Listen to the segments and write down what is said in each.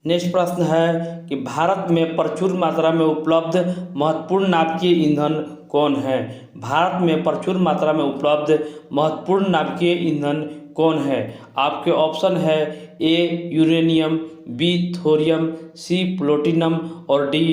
Next प्रश्न है कि भारत में प्रचुर मात्रा में उपलब्ध महत्वपूर्ण नाभिकीय ईंधन कौन है। भारत में प्रचुर मात्रा में उपलब्ध महत्वपूर्ण नाभिकीय ईंधन कौन है। आपके ऑप्शन है ए यूरेनियम, बी थोरियम, सी प्लूटोनियम और डी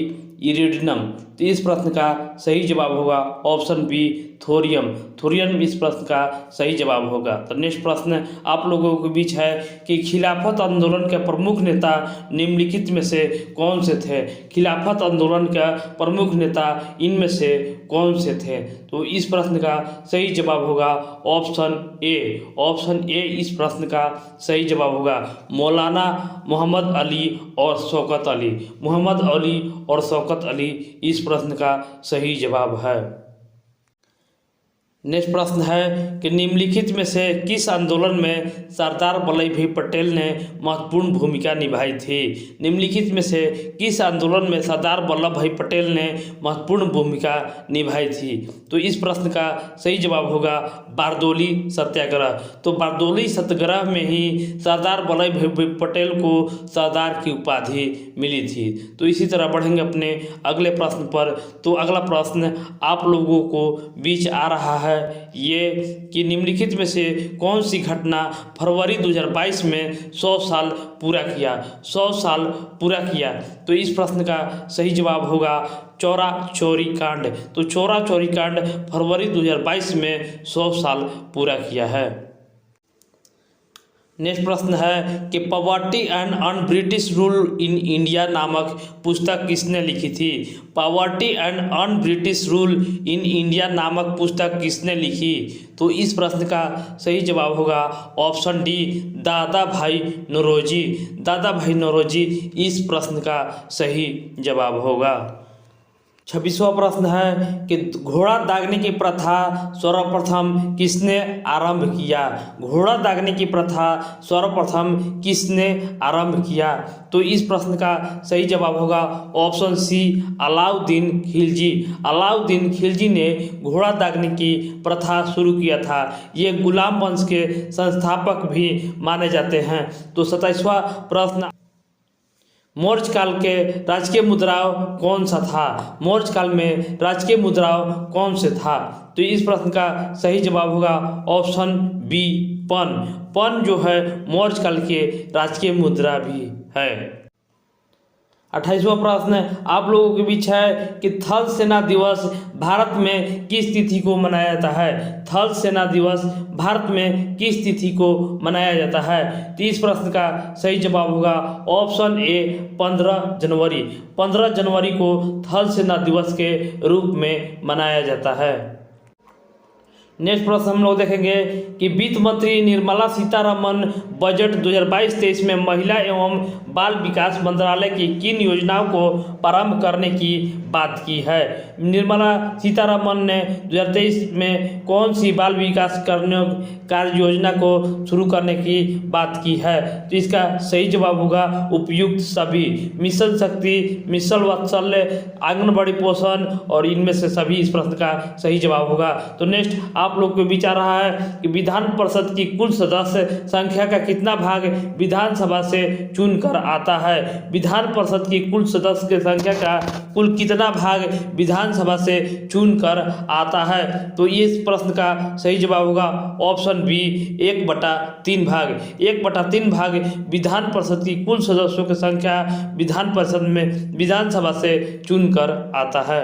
इरिडियम। तो इस प्रश्न का सही जवाब होगा ऑप्शन बी थोरियम। थोरियम इस प्रश्न का सही जवाब होगा। तो नेक्स्ट प्रश्न आप लोगों के बीच है कि खिलाफत आंदोलन के प्रमुख नेता निम्नलिखित में से कौन से थे। खिलाफत आंदोलन का प्रमुख नेता इनमें से कौन से थे। तो इस प्रश्न का सही जवाब होगा ऑप्शन ए। ऑप्शन ए इस प्रश्न का सही जवाब होगा मौलाना मोहम्मद अली और शौकत अली। मोहम्मद अली और शौकत अली इस प्रश्न का सही जवाब है। नेक्स्ट प्रश्न है कि निम्नलिखित में से किस आंदोलन में सरदार वल्लभ भाई पटेल ने महत्वपूर्ण भूमिका निभाई थी। निम्नलिखित में से किस आंदोलन में सरदार वल्लभ भाई पटेल ने महत्वपूर्ण भूमिका निभाई थी। तो इस प्रश्न का सही जवाब होगा बारदोली सत्याग्रह। तो बारदोली सत्याग्रह में ही सरदार वल्लभ भाई पटेल को सरदार की उपाधि मिली थी। तो इसी तरह बढ़ेंगे अपने अगले प्रश्न पर। तो अगला प्रश्न आप लोगों को बीच आ रहा है ये कि निम्नलिखित में से कौन सी घटना फरवरी 2022 में 100 साल पूरा किया। 100 साल पूरा किया। तो इस प्रश्न का सही जवाब होगा चौरा चौरी कांड। तो चौरा चौरी कांड फरवरी 2022 में 100 साल पूरा किया है। नेक्स्ट प्रश्न है कि poverty and un British rule in India नामक पुस्तक किसने लिखी थी। Poverty and un British rule in India नामक पुस्तक किसने लिखी। तो इस प्रश्न का सही जवाब होगा ऑप्शन डी दादा भाई नौरोजी। दादा भाई नौरोजी इस प्रश्न का सही जवाब होगा। 26वां प्रश्न है कि घोड़ा दागने की प्रथा सर्वप्रथम किसने आरंभ किया। घोड़ा दागने की प्रथा सर्वप्रथम किसने आरंभ किया। तो इस प्रश्न का सही जवाब होगा ऑप्शन सी अलाउद्दीन खिलजी। अलाउद्दीन खिलजी ने घोड़ा दागने की प्रथा शुरू किया था। ये गुलाम वंश के संस्थापक भी माने जाते हैं। तो 27वां प्रश्न मौर्य काल के राजकीय मुद्राओं कौन सा था। मौर्य काल में राजकीय मुद्राओं कौन से था। तो इस प्रश्न का सही जवाब होगा ऑप्शन बी पन। पन जो है मौर्य काल के राजकीय मुद्रा भी है। 28वां प्रश्न आप लोगों के बीच है कि थल सेना दिवस भारत में किस तिथि को मनाया जाता है। थल सेना दिवस भारत में किस तिथि को मनाया जाता है। तो इस प्रश्न का सही जवाब होगा ऑप्शन ए 15 जनवरी। 15 जनवरी को थल सेना दिवस के रूप में मनाया जाता है। नेक्स्ट प्रश्न हम लोग देखेंगे कि वित्त मंत्री निर्मला सीतारमण बजट 2022-23 में महिला एवं बाल विकास मंत्रालय की किन योजनाओं को प्रारंभ करने की बात की है। निर्मला सीतारमण ने 2023 में कौन सी बाल विकास कार्य योजना को शुरू करने की बात की है। तो इसका सही जवाब होगा उपयुक्त सभी। मिशन शक्ति, मिशन वात्सल्य, आंगनबाड़ी पोषण और इनमें से सभी इस प्रश्न का सही जवाब होगा। तो नेक्स्ट आप लोग को विचार रहा है कि विधान परिषद की कुल सदस्य संख्या का कितना भाग विधानसभा से चुनकर आता है। विधान परिषद की कुल सदस्य की संख्या का कुल कितना भाग विधानसभा से चुनकर आता है। तो ये इस प्रश्न का सही जवाब होगा ऑप्शन बी 1/3 भाग। 1/3 भाग विधान परिषद की कुल सदस्यों की संख्या विधान परिषद में विधानसभा से चुनकर आता है।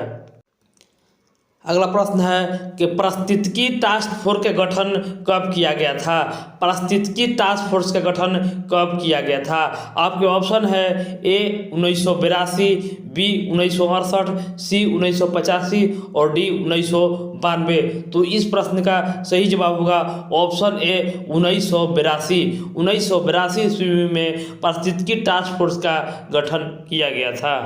अगला प्रश्न है कि पारिस्थितिकी टास्क फोर्स का गठन कब किया गया था। पारिस्थितिकी टास्क फोर्स का गठन कब किया गया था। आपके ऑप्शन है ए 1982, बी 1968, सी 1985 और डी 1992। तो इस प्रश्न का सही जवाब होगा ऑप्शन ए 1982। 1982 ईस्वी में पारिस्थितिकी टास्क फोर्स का गठन किया गया था।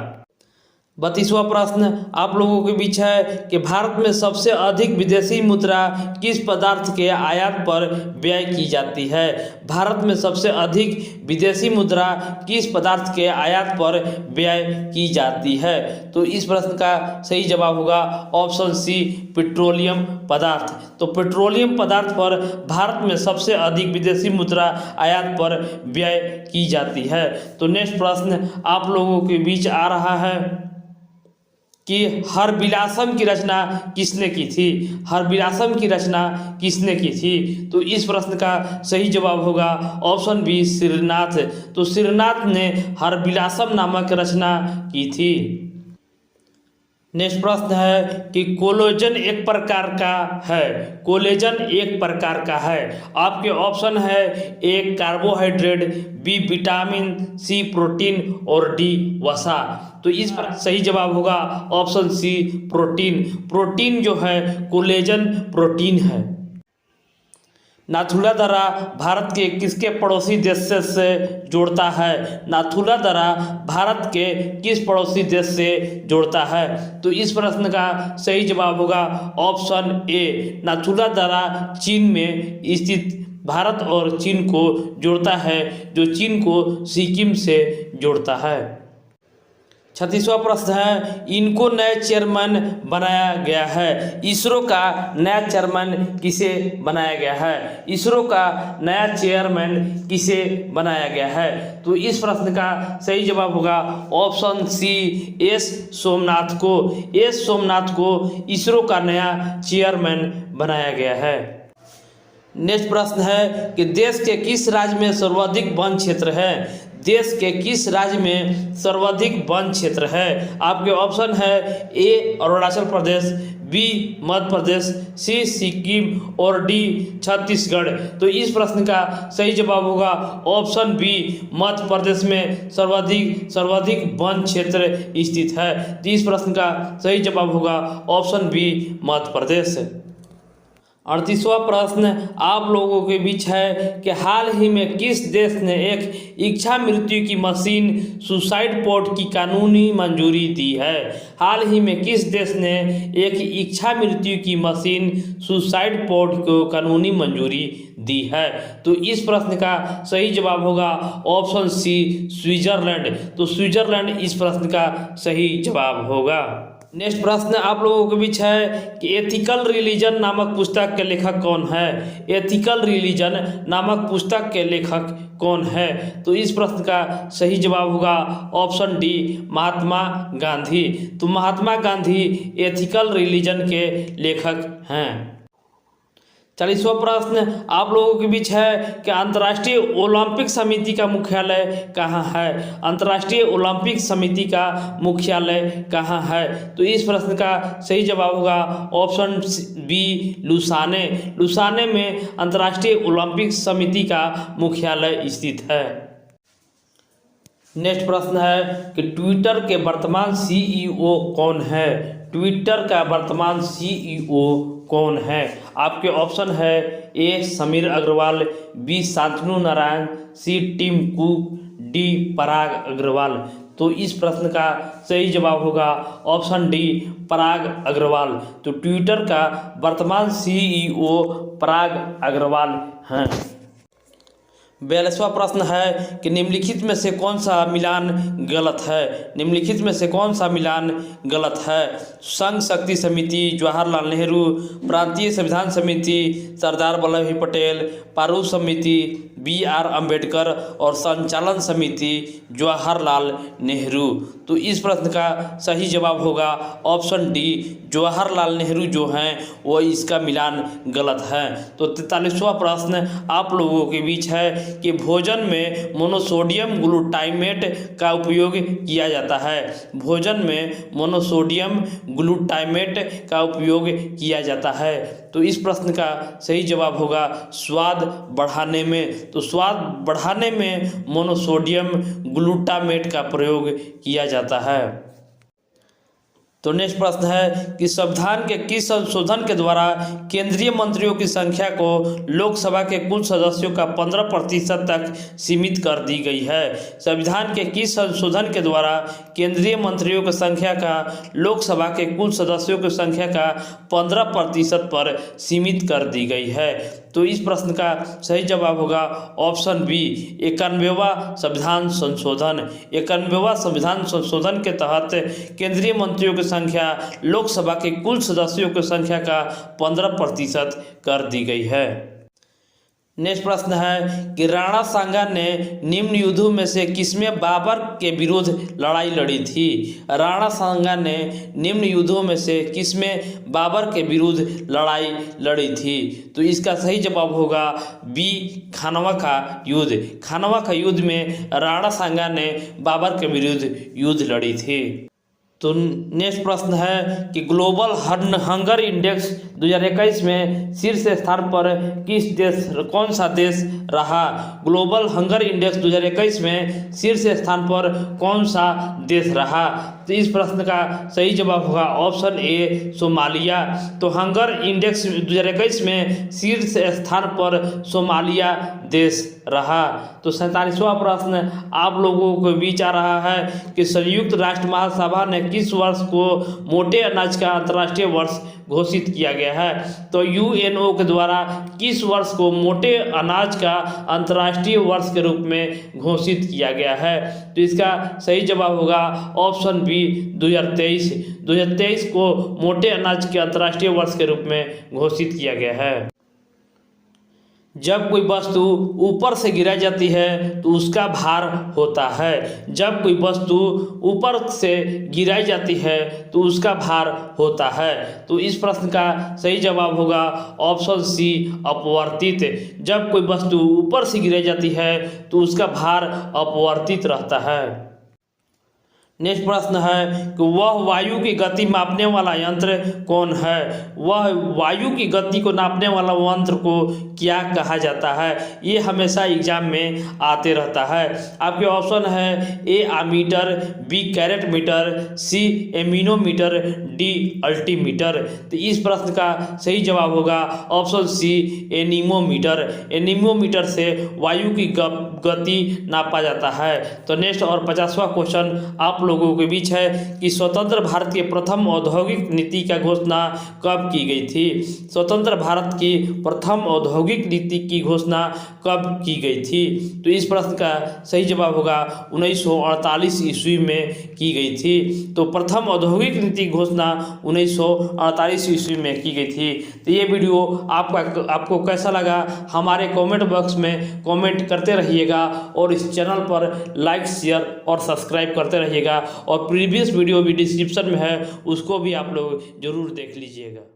32वां प्रश्न आप लोगों के बीच है कि भारत में सबसे अधिक विदेशी मुद्रा किस पदार्थ के आयात पर व्यय की जाती है। भारत में सबसे अधिक विदेशी मुद्रा किस पदार्थ के आयात पर व्यय की जाती है। तो इस प्रश्न का सही जवाब होगा ऑप्शन सी पेट्रोलियम पदार्थ। तो पेट्रोलियम पदार्थ पर भारत में सबसे अधिक विदेशी मुद्रा आयात पर व्यय की जाती है। तो नेक्स्ट प्रश्न आप लोगों के बीच आ रहा है कि हरविलासम की रचना किसने की थी। हरविलासम की रचना किसने की थी। तो इस प्रश्न का सही जवाब होगा ऑप्शन बी श्रीनाथ। तो श्रीनाथ ने हरविलासम नामक रचना की थी। नेक्स्ट प्रश्न है कि कोलेजन एक प्रकार का है। कोलेजन एक प्रकार का है। आपके ऑप्शन है ए कार्बोहाइड्रेट, बी विटामिन, सी प्रोटीन और डी वसा। तो इस पर सही जवाब होगा ऑप्शन सी प्रोटीन। प्रोटीन जो है कोलेजन प्रोटीन है। नाथुला दर्रा भारत के किसके पड़ोसी देश से जोड़ता है। नाथुला दर्रा भारत के किस पड़ोसी देश से जोड़ता है। तो इस प्रश्न का सही जवाब होगा ऑप्शन ए नाथुला दर्रा चीन में स्थित भारत और चीन को जोड़ता है, जो चीन को सिक्किम से जोड़ता है। 36वां प्रश्न है इनको नए चेयरमैन बनाया गया है। इसरो का नया चेयरमैन किसे बनाया गया है। इसरो का नया चेयरमैन किसे बनाया गया है। तो इस प्रश्न का सही जवाब होगा ऑप्शन सी एस सोमनाथ को। एस सोमनाथ को इसरो का नया चेयरमैन बनाया गया है। नेक्स्ट प्रश्न है कि देश के किस राज्य में सर्वाधिक वन क्षेत्र है। देश के किस राज्य में सर्वाधिक वन क्षेत्र है। आपके ऑप्शन है ए अरुणाचल प्रदेश, बी मध्य प्रदेश, सी सिक्किम और डी छत्तीसगढ़। तो इस प्रश्न का सही जवाब होगा ऑप्शन बी मध्य प्रदेश में सर्वाधिक वन क्षेत्र स्थित है। तो इस प्रश्न का सही जवाब होगा ऑप्शन बी मध्य प्रदेश। 38वां प्रश्न आप लोगों के बीच है कि हाल ही में किस देश ने एक इच्छा मृत्यु की मशीन सुसाइड पोर्ट की कानूनी मंजूरी दी है। हाल ही में किस देश ने एक इच्छा मृत्यु की मशीन सुसाइड पोर्ट को कानूनी मंजूरी दी है। तो इस प्रश्न का सही जवाब होगा ऑप्शन सी स्विट्जरलैंड। तो स्विट्जरलैंड इस प्रश्न का सही जवाब होगा। नेक्स्ट प्रश्न आप लोगों के बीच है कि एथिकल रिलीजन नामक पुस्तक के लेखक कौन है। एथिकल रिलीजन नामक पुस्तक के लेखक कौन है। तो इस प्रश्न का सही जवाब होगा ऑप्शन डी महात्मा गांधी। तो महात्मा गांधी एथिकल रिलीजन के लेखक हैं। 40वां प्रश्न आप लोगों के बीच है कि अंतर्राष्ट्रीय ओलंपिक समिति का मुख्यालय कहाँ है। अंतर्राष्ट्रीय ओलंपिक समिति का मुख्यालय कहाँ है। तो इस प्रश्न का सही जवाब होगा ऑप्शन बी लुसाने। लुसाने में अंतर्राष्ट्रीय ओलंपिक समिति का मुख्यालय स्थित है। नेक्स्ट प्रश्न है कि ट्विटर के वर्तमान सीईओ कौन है। ट्विटर का वर्तमान सीईओ कौन है। आपके ऑप्शन है ए समीर अग्रवाल, बी शांतनु नारायण, सी टिम कुक, डी पराग अग्रवाल। तो इस प्रश्न का सही जवाब होगा ऑप्शन डी पराग अग्रवाल। तो ट्विटर का वर्तमान सीईओ पराग अग्रवाल हैं। 42वां प्रश्न है कि निम्नलिखित में से कौन सा मिलान गलत है। निम्नलिखित में से कौन सा मिलान गलत है। संघ शक्ति समिति, जवाहरलाल नेहरू, प्रांतीय संविधान समिति, सरदार वल्लभ भाई पटेल, प्रारूप समिति, बी आर अम्बेडकर और संचालन समिति जवाहरलाल नेहरू। तो इस प्रश्न का सही जवाब होगा ऑप्शन डी जवाहरलाल नेहरू जो हैं वो इसका मिलान गलत है। तो 43वां प्रश्न आप लोगों के बीच है कि भोजन में मोनोसोडियम ग्लूटामेट का उपयोग किया जाता है। भोजन में मोनोसोडियम ग्लूटामेट का उपयोग किया जाता है। तो इस प्रश्न का सही जवाब होगा स्वाद बढ़ाने में। तो स्वाद बढ़ाने में मोनोसोडियम ग्लूटामेट का प्रयोग किया जाता है। तो नेक्स्ट प्रश्न है कि संविधान के किस संशोधन के द्वारा केंद्रीय मंत्रियों की संख्या को लोकसभा के कुल सदस्यों का 15% तक सीमित कर दी गई है। संविधान के किस संशोधन के द्वारा केंद्रीय मंत्रियों की संख्या का लोकसभा के कुल सदस्यों की संख्या का 15% पर सीमित कर दी गई है। तो इस प्रश्न का सही जवाब होगा ऑप्शन बी 91वां संविधान संशोधन। 91वां संविधान संशोधन के तहत केंद्रीय मंत्रियों की संख्या लोकसभा के कुल सदस्यों की संख्या का 15% कर दी गई है। नेक्स्ट प्रश्न है कि राणा सांगा ने निम्न युद्धों में से किसमें बाबर के विरुद्ध लड़ाई लड़ी थी। राणा सांगा ने निम्न युद्धों में से किसमें बाबर के विरुद्ध लड़ाई लड़ी थी। तो इसका सही जवाब होगा बी खानवा का युद्ध। खानवा का युद्ध में राणा सांगा ने बाबर के विरुद्ध युद्ध लड़ी थी। तो नेक्स्ट प्रश्न है कि ग्लोबल हंगर इंडेक्स 2021 में शीर्ष स्थान पर कौन सा देश रहा। ग्लोबल हंगर इंडेक्स 2021 में शीर्ष स्थान पर कौन सा देश रहा। तो इस प्रश्न का सही जवाब होगा ऑप्शन ए सोमालिया। तो हंगर इंडेक्स 2021 में शीर्ष स्थान पर सोमालिया देश रहा। तो 47वां प्रश्न आप लोगों के बीच आ रहा है कि संयुक्त राष्ट्र महासभा ने किस वर्ष को मोटे अनाज का अंतर्राष्ट्रीय वर्ष घोषित किया गया है। तो यूएनओ के द्वारा किस वर्ष को मोटे अनाज का अंतर्राष्ट्रीय वर्ष के रूप में घोषित किया गया है। तो इसका सही जवाब होगा ऑप्शन बी 2023 को मोटे अनाज के अंतर्राष्ट्रीय वर्ष के रूप में घोषित किया गया है। जब कोई वस्तु ऊपर से गिराई जाती है तो उसका भार होता है। जब कोई वस्तु ऊपर से गिराई जाती है तो उसका भार होता है। तो इस प्रश्न का सही जवाब होगा ऑप्शन सी अपवर्तित। जब कोई वस्तु ऊपर से गिराई जाती है तो उसका भार अपवर्तित रहता है। नेक्स्ट प्रश्न है कि वह वायु की गति मापने वाला यंत्र कौन है। वह वायु की गति को नापने वाला यंत्र को क्या कहा जाता है। ये हमेशा एग्जाम में आते रहता है। आपके ऑप्शन है ए आमीटर, बी कैरेट मीटर, सी एमिनोमीटर, डी अल्टीमीटर। तो इस प्रश्न का सही जवाब होगा ऑप्शन सी एनीमोमीटर। एनीमोमीटर से वायु की गति नापा जाता है। तो नेक्स्ट और 50वां क्वेश्चन आप लोगों के बीच है कि स्वतंत्र भारत की प्रथम औद्योगिक नीति का घोषणा कब की गई थी। स्वतंत्र भारत की प्रथम औद्योगिक नीति की घोषणा कब की गई थी। तो इस प्रश्न का सही जवाब होगा 1948 ईस्वी में की गई थी। तो प्रथम औद्योगिक नीति घोषणा 1948 ईस्वी में की गई थी। तो ये वीडियो आपको कैसा लगा हमारे कमेंट बॉक्स में कमेंट करते रहिएगा और इस चैनल पर लाइक शेयर और सब्सक्राइब करते रहिएगा और प्रीवियस वीडियो भी डिस्क्रिप्शन में है उसको भी आप लोग ज़रूर देख लीजिएगा।